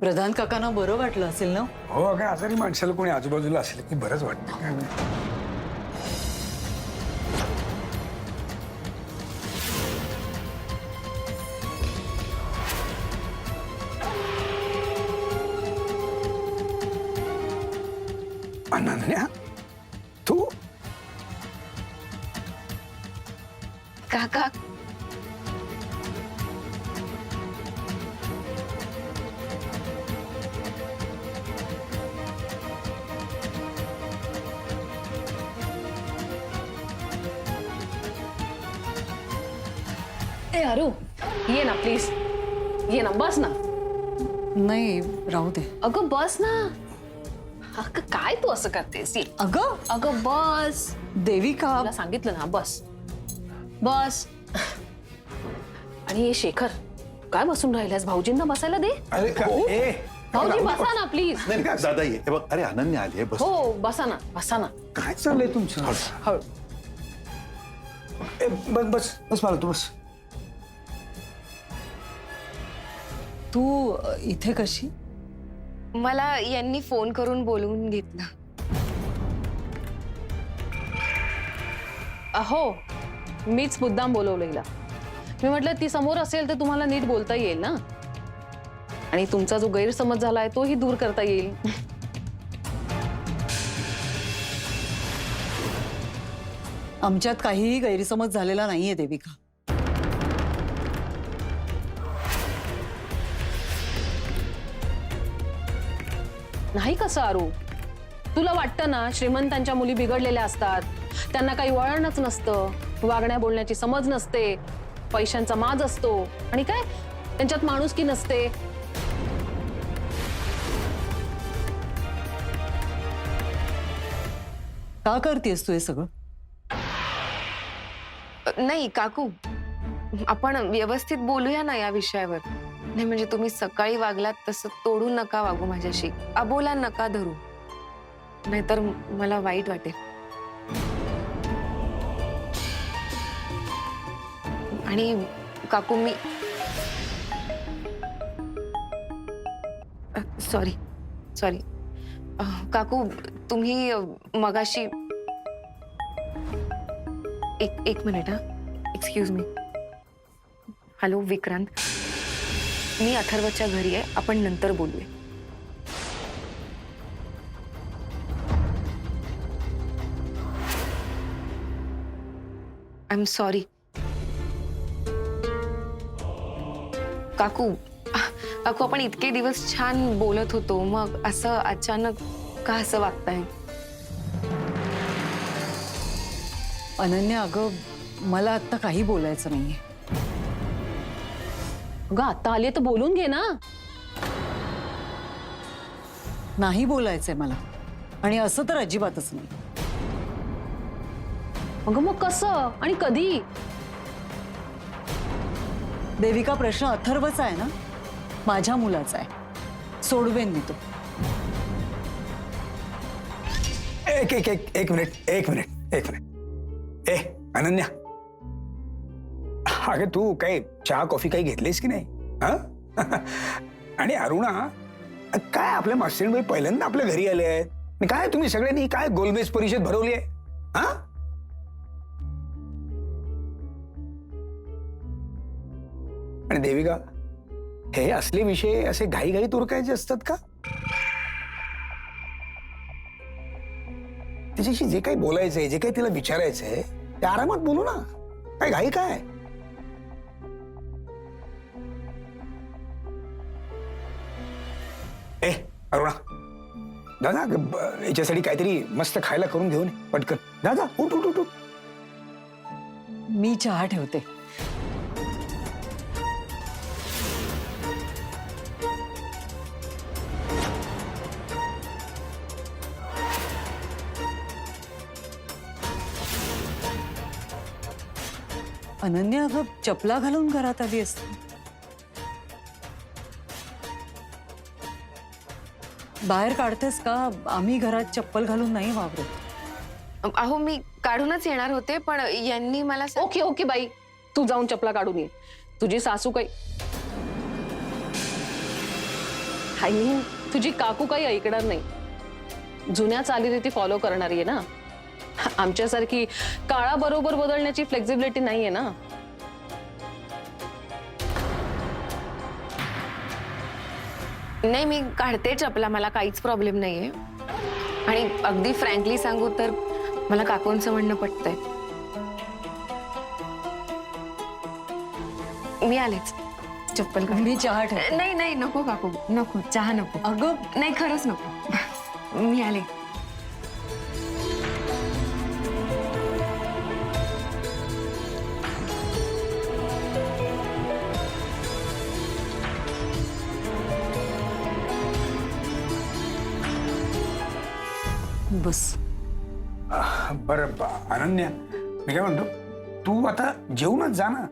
प्रधान काकांना बरं वाटलं असेल ना? हो, काय आजारी माणसाला कोणी आजूबाजूला असेल की बरंच वाटतं काय नाही. अनन्या, तू काका ए अरू ये ना प्लीज, ये ना, बस ना. नाही राहू दे. अगं बस ना. अगं काय तू असं करतेस? ये. अगं अगं बस. देविका, तुला सांगितलं ना, बस बस. आणि हे शेखर काय बसून राहिल्यास? भाऊजींना बसायला दे. अरे का ए भाऊजी बसा ना प्लीज. नाही नाही, दादा ये हे बघ. अरे अनन्या आली आहे, बस. हो बसा ना, बसा ना. काय चाललंय तुमचं? हळू. बस बस बस मला तू बस. तू इथे कशी? मला यांनी फोन करून बोलवून घेतलं. हो मीच मुद्दाम बोलवलं हिला. मी म्हटलं ती समोर असेल तर तुम्हाला नीट बोलता येईल ना, आणि तुमचा जो गैरसमज झालाय तोही दूर करता येईल. आमच्यात काहीही गैरसमज झालेला नाहीये देविका. नाही कसं अरू? तुला वाटतं ना श्रीमंतांच्या मुली बिघडलेल्या असतात, त्यांना काही वळणच नसतं, वागण्या बोलण्याची समज नसते, पैशांचा माज असतो, आणि काय त्यांच्यात माणुसकी नसते. का करतेस तू हे सगळं? नाही काकू, आपण व्यवस्थित बोलूया ना या विषयावर. नाही म्हणजे तुम्ही सकाळी वागलात तसं तोडून नका वागू माझ्याशी, अबोला नका धरू, नाहीतर मला वाईट वाटेल. आणि काकू मी सॉरी सॉरी काकू, तुम्ही मगाशी एक मिनिट हा, एक्सक्यूज मी. हॅलो विक्रांत, मी अथर्वच्या घरी आहे, आपण नंतर बोलूया. आय एम सॉरी काकू. काकू आपण इतके दिवस छान बोलत होतो, मग असं अचानक का असं वागताय? अनन्या, अगं मला आता काही बोलायचं नाहीये. अगं आता आली तर बोलून घे ना. नाही बोलायचंय मला, आणि असं तर अजिबातच नाही. अगं मग कसं आणि कधी? देविका, प्रश्न अथर्वचा आहे ना, माझ्या मुलाचा आहे. सोडवेन मी तो. एक मिनिट. ए अनन्या, अगं तू काही चहा कॉफी काही घेतलीस की नाही? हा? आणि अरुणा, काय आपल्या मास्टरबाई पहिल्यांदा आपल्या घरी आले आहेत, आणि काय तुम्ही सगळ्यांनी काय गोलमेज परिषद भरवली आहे? हा? आणि देविका, हे असले विषय असे घाई तुरकायचे असतात का? तिच्याशी जे काही बोलायचंय, जे काही तिला विचारायचंय ते आरामात बोलू ना. काय घाई काय? ए अरुणा, दादा याच्यासाठी काहीतरी मस्त खायला करून घेऊन ये पटकन. दादा उठ उठ उठ उठ. मी चहा ठेवते. अनन्या, अगं चपला घालून घरात आली असते. बाहेर काढतेस का? आम्ही घरात चप्पल घालून नाही वावरत. अहो मी काढूनच येणार होते, पण यांनी मला ओके ओके बाई, तू जाऊन चपला काढून ये. तुझी सासू काही आय मीन तुझी काकू काही ऐकणार नाही. जुन्या चालीरीती फॉलो करणारी आहे ना. आमच्यासारखी काळाबरोबर बदलण्याची फ्लेक्झिबिलिटी नाहीये ना. नाही, मी काढते चपला, मला काहीच प्रॉब्लेम नाहीये. आणि अगदी फ्रँकली सांगू तर मला काकूंचं म्हणणं पटतंय. मी आलेच, चप्पल काढ. मी चहा ठेवते. नाही नाही, नको काकू, नको, चहा नको. अगं नाही, खरंच नको. मी आले. बस. बरं अनन्या, मी काय म्हणतो, तू आता जेवूनच जा ना.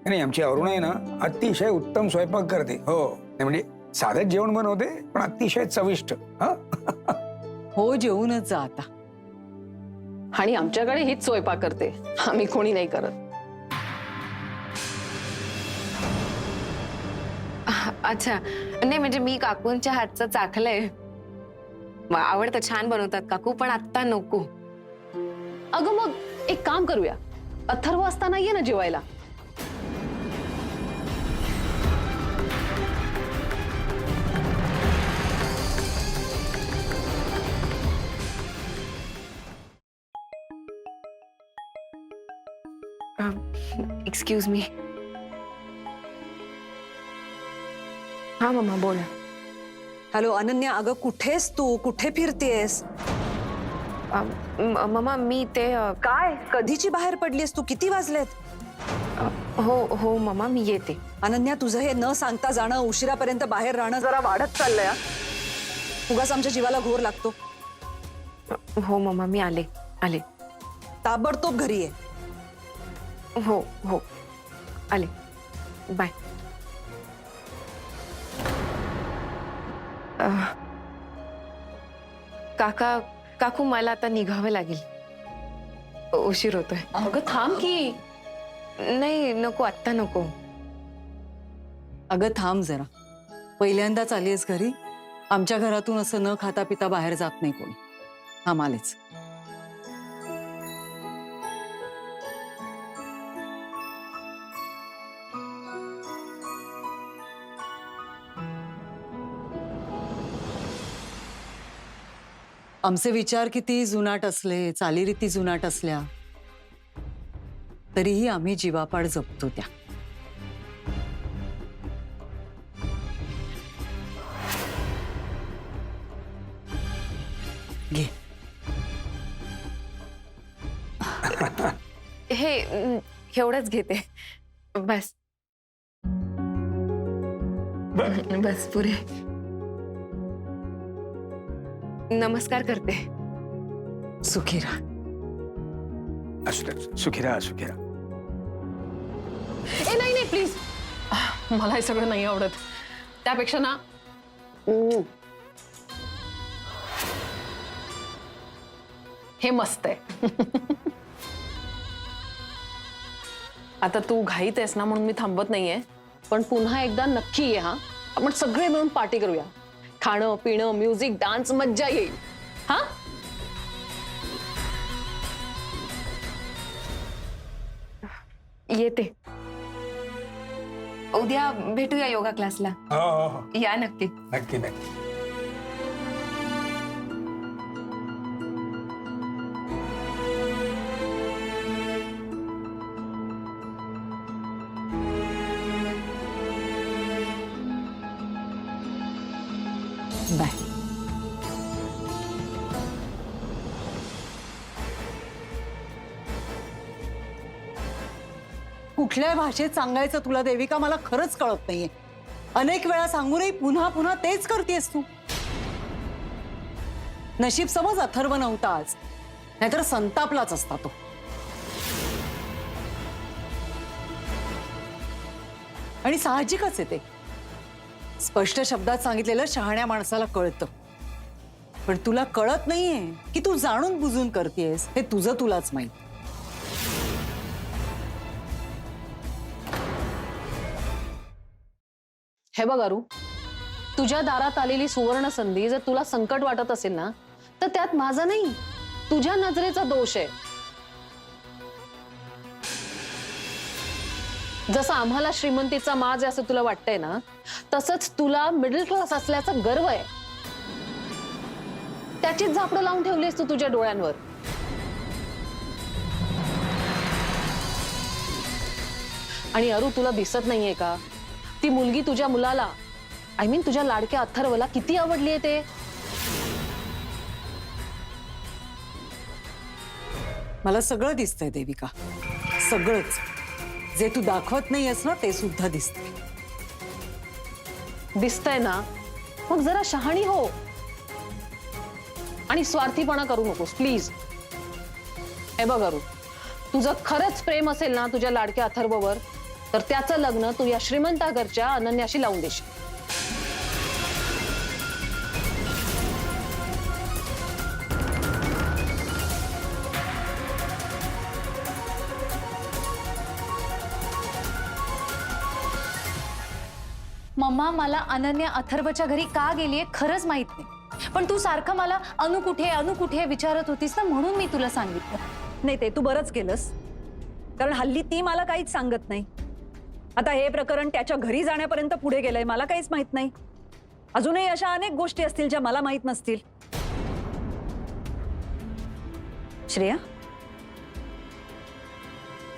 नाही, आमची अरुणा आहे ना अतिशय उत्तम स्वयंपाक करते. हो, नाही म्हणजे साधंच जेवण बनवते पण अतिशय चविष्ट. हा हो, जेवूनच जा आता. आणि आमच्याकडे हीच स्वयंपाक करते, आम्ही कोणी नाही करत. अच्छा, नाही म्हणजे मी काकूंच्या हातचं चाखलंय. आवडतं, छान बनवतात काकू, पण आत्ता नको. अगं मग एक काम करूया, अथर्व असताना ये ना जेवायला. Excuse me. हा मम्मा, बोला. हॅलो अनन्या, अगं कुठेस तू? कुठे फिरतेस? मम्मा, मी ते काय कधीची बाहेर पडलीस तू? किती वाजलेत? हो हो मम्मा, मी येते. अनन्या, तुझं हे न सांगता जाणं, उशिरापर्यंत बाहेर राहणं जरा वाढत चाललंय हा. उगाच आमच्या जीवाला घोर लागतो. हो मम्मा, मी आले आले. ताबडतोब घरी ये. हो हो, आले. बाय. काकू, मला आता निघावं लागेल, उशीर होतोय. अगं थांब की. नाही, नको, आत्ता नको. अगं थांब जरा. पहिल्यांदाच आलीयस घरी. आमच्या घरातून असं न खाता पिता बाहेर जात नाही कोणी. थांब, आलेच. आमचे विचार किती जुनाट असले, चालीरीती जुनाट असल्या, तरीही आम्ही जीवापाड जपतो त्या. घे. हे एवढंच घेते, बस. बस, पुरे. नमस्कार करते. सुखी राहा. असू दे, सुखी राहा, सुखी राहा. ए नाही नाही, प्लीज. मला हे सगळं नाही आवडत. त्यापेक्षा ना हे मस्त आहे. आता तू घाईत आहेस ना, म्हणून मी थांबत नाहीये. पण पुन्हा एकदा नक्की ये हा. आपण सगळे मिळून पार्टी करूया. खाणं पिणं, म्युझिक, डान्स, मज्जा येईल. हा, येते. उद्या भेटूया योगा क्लासला. हो हो हो, या नक्की. नक्की नक्की. बाय. कुठल्या भाषेत सांगायचं तुला देविका, मला खरंच कळत नाहीये. अनेक वेळा सांगूनही पुन्हा पुन्हा तेच करतेस तू. नशीब समज अथर्व नव्हता आज, नाहीतर संतापलाच असता तो. आणि साहजिकच आहे ते. स्पष्ट शब्दात सांगितलेलं शहाण्या माणसाला कळतं. पण तुला कळत नाहीये की तू जाणून बुजून करतेस. हे तुझं तुलाच माहित. हे बघ अरू, तुझ्या दारात आलेली सुवर्ण संधी जर तुला संकट वाटत असेल ना, तर त्यात माझा नाही, तुझ्या नजरेचा दोष आहे. जसं आम्हाला श्रीमंतीचा माज आहे असं तुला वाटतंय ना, तसंच तुला मिडल क्लास असल्याचा गर्व आहे. त्याचीच झापडं लावून ठेवलीस तू तुझ्या डोळ्यांवर. आणि अरू, तुला दिसत नाहीये का ती मुलगी तुझ्या मुलाला, आय मीन तुझ्या लाडक्या अथर्वला किती आवडलीये ते? मला सगळं दिसतंय देविका, सगळंच. जे तू दाखवत नाहीयेस ना ते सुद्धा दिसतंय. दिसतंय ना, मग जरा शहाणी हो आणि स्वार्थीपणा करू नकोस प्लीज. हे बघ अरू, तुझं खरंच प्रेम असेल ना तुझ्या लाडक्या अथर्ववर, तर त्याचं लग्न तू या श्रीमंताघरच्या अनन्याशी लावून देशील. मम्मा, मला अनन्या अथर्वच्या घरी का गेलीये खरंच माहित नाही, पण तू सारखं मला अनु कुठे विचारत होतीस ना, म्हणून मी तुला सांगितलं. नाही, ते तू बरंच केलंस, कारण हल्ली ती मला काहीच सांगत नाही. आता हे प्रकरण त्याच्या घरी जाण्यापर्यंत पुढे गेलंय, मला काहीच माहित नाही. अजूनही अशा अनेक गोष्टी असतील ज्या मला माहित नसतील. श्रेया,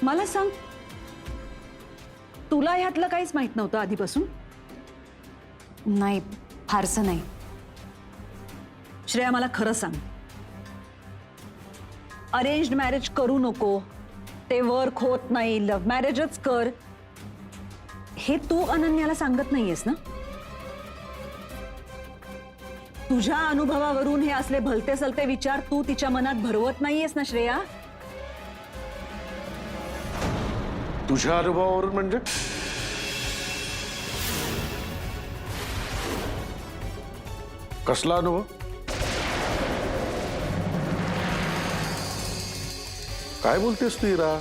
मला सांग, तुला ह्यातलं काहीच माहित नव्हतं आधीपासून? नाही, फारसं नाही. श्रेया, मला खरं सांग, अरेंज्ड मॅरेज करू नको, ते वर्क होत नाही, लव्ह मॅरेजच कर, हे तू अनन्याला सांगत नाहीयेस ना? तुझ्या अनुभवावरून हे असले भलते सलते विचार तू तिच्या मनात भरवत नाहीयेस ना श्रेया? तुझ्या अनुभवावरून म्हणजे? कसला अनुभव? काय बोलतेस तू इरा?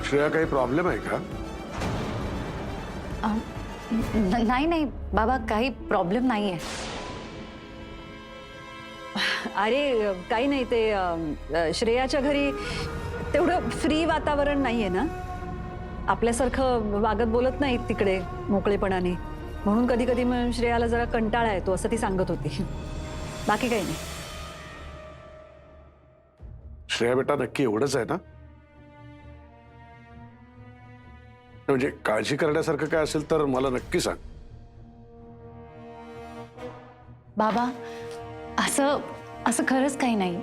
श्रेया, काही प्रॉब्लेम आहे का? नाही बाबा, काही प्रॉब्लेम नाहीये. अरे काही नाही, ते श्रेयाच्या घरी तेवढं फ्री वातावरण नाहीये ना, आपल्यासारखं वागत बोलत नाही तिकडे मोकळेपणाने, म्हणून कधी कधी मग श्रेयाला जरा कंटाळा येतो असं ती सांगत होती. बाकी काही नाही. श्रेया बेटा, नक्की एवढंच आहे ना? म्हणजे काळजी करण्यासारखं काय असेल तर मला नक्की सांग. बाबा, असं असं खरंच काही नाही.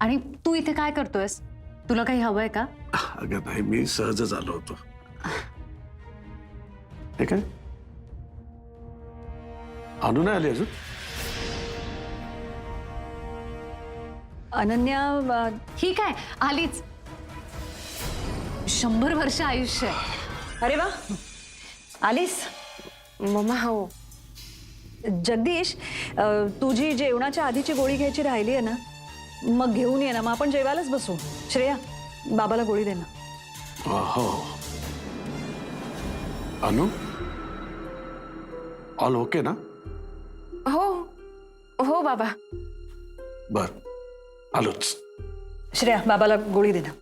आणि तू इथे काय करतोयस? तुला काही हवंय का? अगं नाही, मी सहजच आलो होतो. ठीक आहे, अनु नाही आली अजून? अनन्या ही काय आलीच. 100 वर्ष आयुष्य आहे. अरे वा, आलीस. मम्मा हो. जगदीश, तुझी जेवणाच्या आधीची गोळी घ्यायची राहिली आहे ना, मग घेऊन ये ना, मग आपण जेवायलाच बसू. श्रेया, बाबाला गोळी दे ना. हो. अनु, ऑल ओके ना? हो हो बाबा. बर, आलोच. श्रेया, बाबाला गोळी दे ना.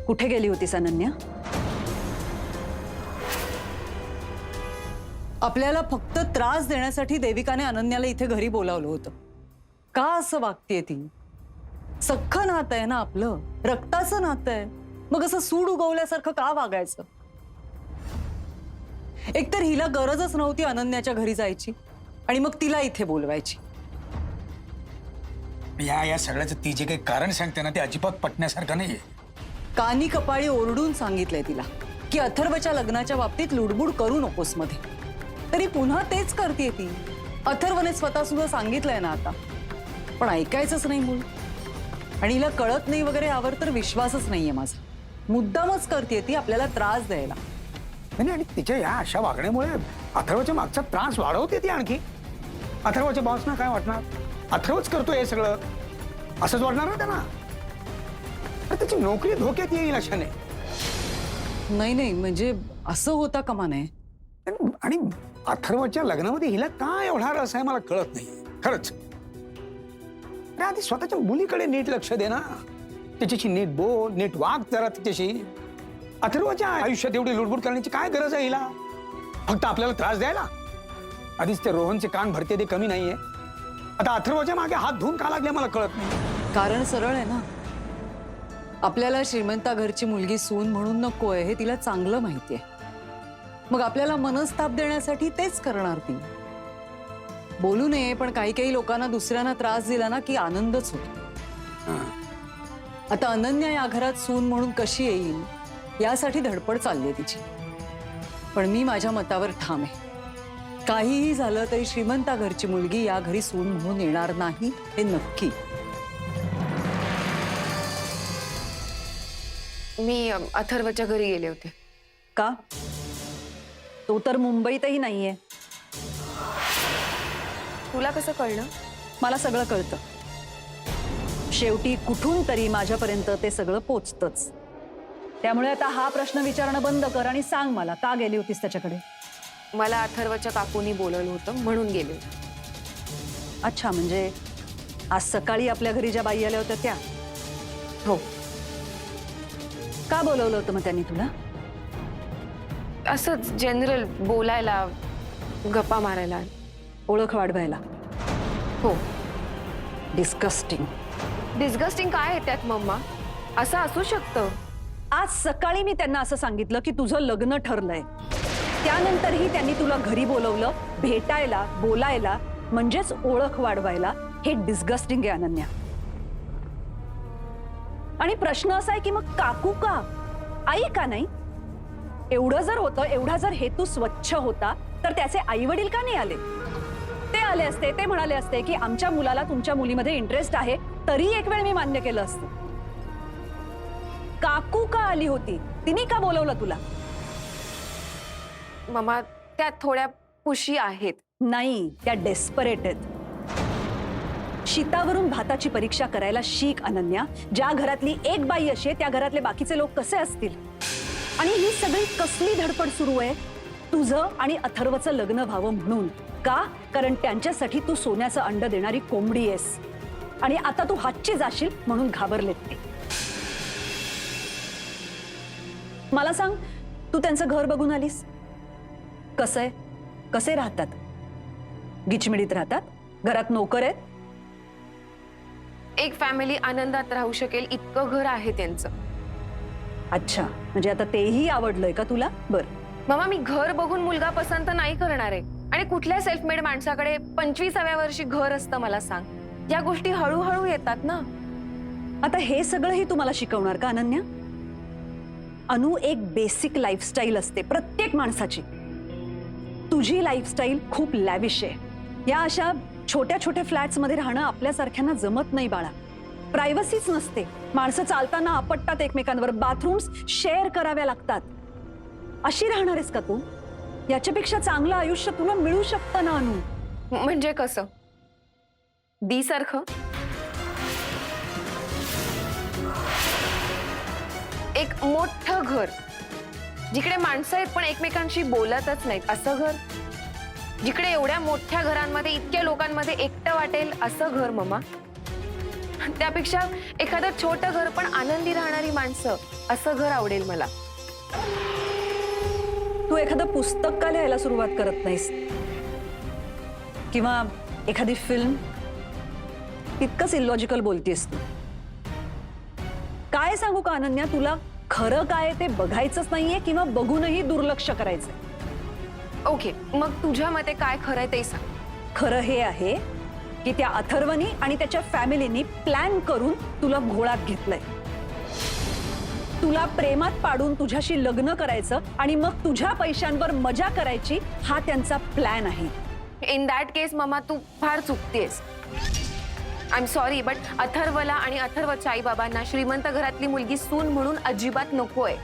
कुठे गेली होतीस अनन्या? आपल्याला फक्त त्रास देण्यासाठी देविकाने अनन्याला इथे घरी बोलावलं होतं. का असं वागतेय ती? सख्खं नातं आहे ना आपलं, रक्ताचं नातं आहे, मग असं सूड उगवल्यासारखं का वागायचं? एकतर हिला गरजच नव्हती अनन्याच्या घरी जायची आणि मग तिला इथे बोलवायची. या सगळ्याचं ती जे काही कारण सांगते ना ते अजिबात पटण्यासारखं नाहीये. कानी कपाळी ओरडून सांगितलंय तिला की अथर्वच्या लग्नाच्या बाबतीत लुडबुड करू नकोस मध्ये, तरी पुन्हा तेच करतेय ती. अथर्वने स्वतः सुद्धा सांगितलंय ना आता, पण ऐकायचंच नाही मूल. आणि हिला कळत नाही वगैरे यावर तर विश्वासच नाहीये माझा. मुद्दामच करतेय ती आपल्याला त्रास द्यायला. नाही, आणि तिच्या या अशा वागण्यामुळे अथर्वच्या मागचा त्रास वाढवते ती आणखी. अथर्वच्या बॉसना काय वाटणार? अथर्वच करतोय हे सगळं असंच वाटणार ना त्यांना. अरे त्याची नोकरी धोक्यात येईल अशाने. नाही म्हणजे असं होता कामा नये. आणि अथर्वच्या लग्नामध्ये हिला काय एवढा रस आहे मला कळत नाही खरंच. अरे आधी स्वतःच्या मुलीकडे नीट लक्ष दे ना. तिच्याशी नीट बोल, नीट वाग जरा तिच्याशी. अथर्वच्या आयुष्यात एवढी लुडबुड करण्याची काय गरज आहे हिला? फक्त आपल्याला त्रास द्यायला. आधीच ते रोहनचे कान भरते ते कमी नाहीये, आता अथर्वच्या मागे हात धुवून का लागले मला कळत नाही. कारण सरळ आहे ना, आपल्याला श्रीमंता घरची मुलगी सून म्हणून नकोय हे तिला चांगलं माहितीये. मग आपल्याला मनस्ताप देण्यासाठी तेच करणार ती. बोलू नये, पण काही काही लोकांना दुसऱ्यांना त्रास दिला ना की आनंदच होतो. आता अनन्या या घरात सून म्हणून कशी येईल यासाठी धडपड चालली आहे तिची. पण मी माझ्या मतावर ठाम आहे. काहीही झालं तरी श्रीमंता घरची मुलगी या घरी सून म्हणून येणार नाही हे नक्की. मी अथर्वच्या घरी गेले होते. का? तो तर मुंबईतही नाहीये. तुला कसं कळलं? मला सगळं कळतं. शेवटी कुठून तरी माझ्यापर्यंत ते सगळं पोचतच. त्यामुळे आता हा प्रश्न विचारणं बंद कर आणि सांग मला, का गेली होतीस त्याच्याकडे? मला अथर्वच्या काकूनी बोलवलं होतं म्हणून गेले होते. अच्छा, म्हणजे आज सकाळी आपल्या घरी ज्या बाई आल्या होत्या त्या? हो. का बोलवलं होतं मग त्यांनी तुला? असंच जनरल बोलायला, गप्पा मारायला. ओळख वाढवायला? हो. डिस्गस्टिंग. डिस्गस्टिंग काय आहे त्यात मम्मा? असं असू शकतं. आज सकाळी मी त्यांना असं सांगितलं की तुझं लग्न ठरलंय. त्यानंतरही त्यांनी तुला घरी बोलवलं भेटायला, बोलायला, म्हणजेच ओळख वाढवायला. हे डिस्गस्टिंग आहे अनन्या. आणि प्रश्न असा आहे की मग काकू का, आई का नाही? एवढं जर होतं, एवढा जर हेतू स्वच्छ होता, तर त्याचे आई वडील का नाही आले? ते आले असते, ते म्हणाले असते की आमच्या मुलाला तुमच्या मुलीमध्ये इंटरेस्ट आहे, तरी एक वेळ मी मान्य केलं असतं. काकू का आली होती? तिने का बोलवलं तुला? मम्मा त्या थोड्या पुशी आहेत. नाही, त्या डेस्परेट आहेत. शीतावरून भाताची परीक्षा करायला शिक अनन्या. ज्या घरातली एक बाई असे, त्या घरातले बाकीचे लोक कसे असतील? आणि ही सगळी कसली धडपड सुरू आहे? तुझं आणि अथर्वचं लग्न व्हावं म्हणून. का? कारण त्यांच्यासाठी तू सोन्याचं अंड देणारी कोंबडी आहेस. आणि आता तू हातची जाशील म्हणून घाबरलेत ते. मला सांग, तू त्यांचं घर बघून आलीस? कसं आहे? कसे राहतात? गिचमिडीत राहतात? घरात नोकर आहेत? एक फॅमिली आनंदात राहू शकेल इतकं घर आहे त्यांचं. अच्छा, म्हणजे आता तेही आवडलंय का तुला? बर मामा, मी घर बघून मुलगा पसंत नाही करणार आहे. आणि कुठल्या सेल्फ मेड माणसाकडे 25व्या वर्षी घर असतं मला सांग? या गोष्टी हळूहळू येतात ना. आता हे सगळंही तुम्हाला शिकवणार का अनन्या? अनु, एक बेसिक लाईफस्टाईल असते प्रत्येक माणसाची. तुझी लाईफस्टाईल खूप लॅविश आहे. या अशा छोट्या छोट्या फ्लॅट्स मध्ये राहणं आपल्यासारख्यांना जमत नाही बाळा. प्रायव्हसीच नसते. माणसं चालताना आपटतात एकमेकांवर, बाथरूम्स शेअर कराव्या लागतात. अशी राहणार आहेस का तू? याच्यापेक्षा चांगलं आयुष्य तुला मिळू शकतं ना अनु. म्हणजे कसं? दी सारखं? एक मोठं घर जिकडे माणसं आहेत पण एकमेकांशी बोलतच नाहीत असं घर? जिकडे एवढ्या मोठ्या घरांमध्ये इतक्या लोकांमध्ये एकटं वाटेल असं घर मम्मा? त्यापेक्षा एखादं छोटं घर पण आनंदी राहणारी माणसं असं घर आवडेल मला. तू एखादं पुस्तक का लिहायला सुरुवात करत नाहीस? किंवा एखादी फिल्म? इतकंच इलॉजिकल बोलतेस तू. काय सांगू का अनन्या, तुला खरं काय ते बघायचंच नाहीये किंवा बघूनही दुर्लक्ष करायचंय. ओके, मग तुझ्या मते काय खरंय ते सांग. खरं हे आहे की त्या अथर्वनी आणि त्याच्या फॅमिलीनी प्लॅन करून तुला घोळात घेतलंय. तुला प्रेमात पाडून तुझ्याशी लग्न करायचं आणि मग तुझ्या पैशांवर मजा करायची, हा त्यांचा प्लॅन आहे. इन दॅट केस मम्मा तू फार चुकतेस. आय एम सॉरी, बट अथर्वला आणि अथर्वच्या आई बाबांना श्रीमंत घरातली मुलगी सून म्हणून अजिबात नकोय.